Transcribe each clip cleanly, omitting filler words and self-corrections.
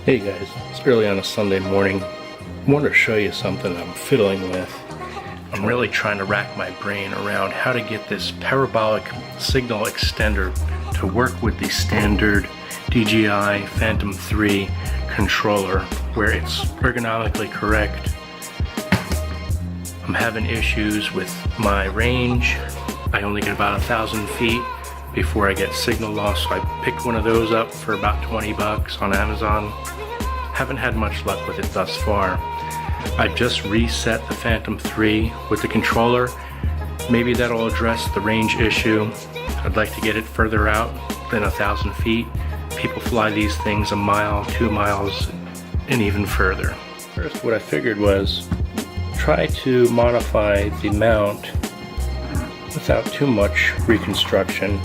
Hey guys, it's early on a Sunday morning. I wanted to show you something I'm fiddling with. I'm really trying to rack my brain around how to get this parabolic signal extender to work with the standard DJI Phantom 3 controller where it's ergonomically correct. I'm having issues with my range. I only get about 1,000 feet before I get signal loss, so I picked one of those up for about 20 bucks on Amazon. Haven't had much luck with it thus far. I just reset the Phantom 3 with the controller. Maybe that'll address the range issue. I'd like to get it further out than 1,000 feet. People fly these things a mile, 2 miles, and even further. First, what I figured was try to modify the mount without too much reconstruction.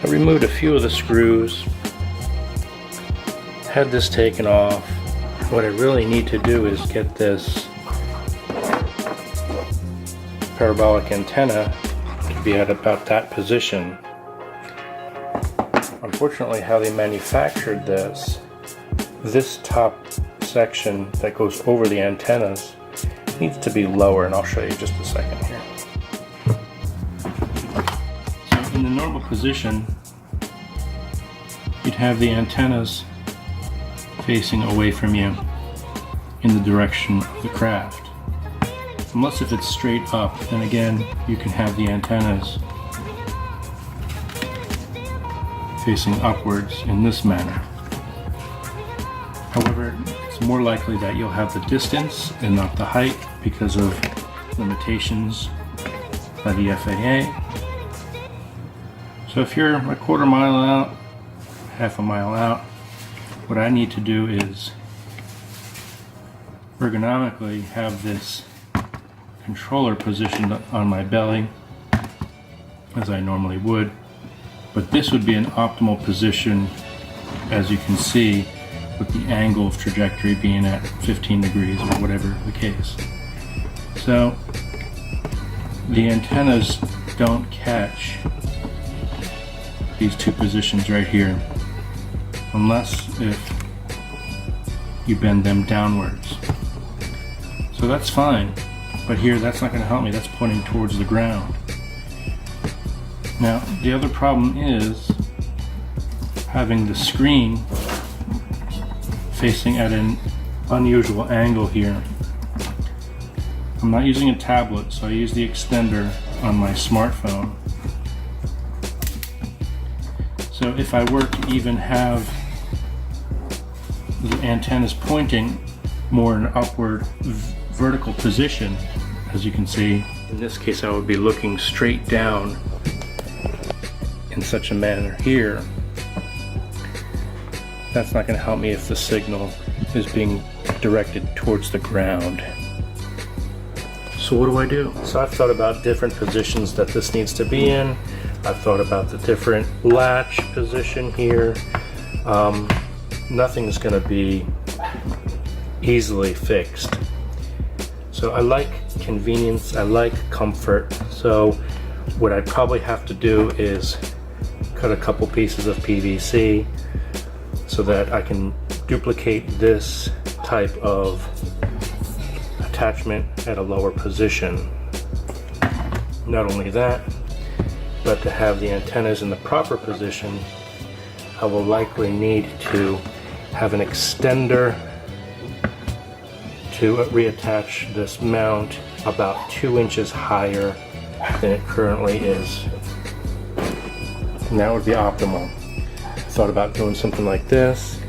I removed a few of the screws, had this taken off. What I really need to do is get this parabolic antenna to be at about that position. Unfortunately, how they manufactured this top section that goes over the antennas needs to be lower, and I'll show you just a second here. So in the normal position, you'd have the antennas facing away from you in the direction of the craft. Unless if it's straight up, then again you can have the antennas facing upwards in this manner. However, it's more likely that you'll have the distance and not the height because of limitations by the FAA. So if you're a quarter mile out, half a mile out, what I need to do is ergonomically have this controller positioned on my belly as I normally would, but this would be an optimal position, as you can see, with the angle of trajectory being at 15 degrees or whatever the case. So the antennas don't catch these two positions right here unless if you bend them downwards. So that's fine, but here that's not going to help me. That's pointing towards the ground. Now the other problem is having the screen facing at an unusual angle here. I'm not using a tablet, so I use the extender on my smartphone. So if I were to even have the antennas pointing more in an upward vertical position, as you can see, in this case I would be looking straight down in such a manner here. That's not going to help me if the signal is being directed towards the ground. So what do I do? So I've thought about different positions that this needs to be in. I've thought about the different latch position here. Nothing's going to be easily fixed. So I like convenience, I like comfort. So what I'd probably have to do is cut a couple pieces of PVC so that I can duplicate this type of attachment at a lower position. Not only that, but to have the antennas in the proper position, I will likely need to have an extender to reattach this mount about 2 inches higher than it currently is. And that would be optimal. I thought about doing something like this,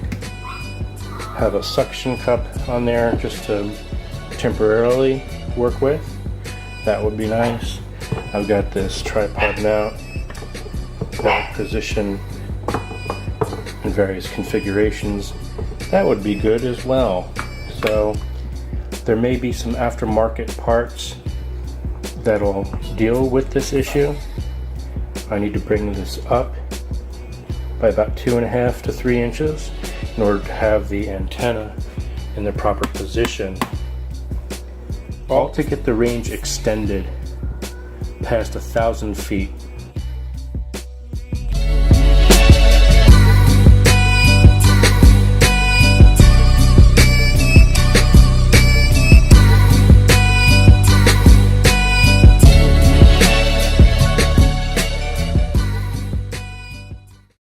have a suction cup on there just to temporarily work with. That would be nice. I've got this tripod mount that I position in various configurations. That would be good as well. So there may be some aftermarket parts that'll deal with this issue. I need to bring this up by about 2.5 to 3 inches in order to have the antenna in the proper position, all to get the range extended past 1,000 feet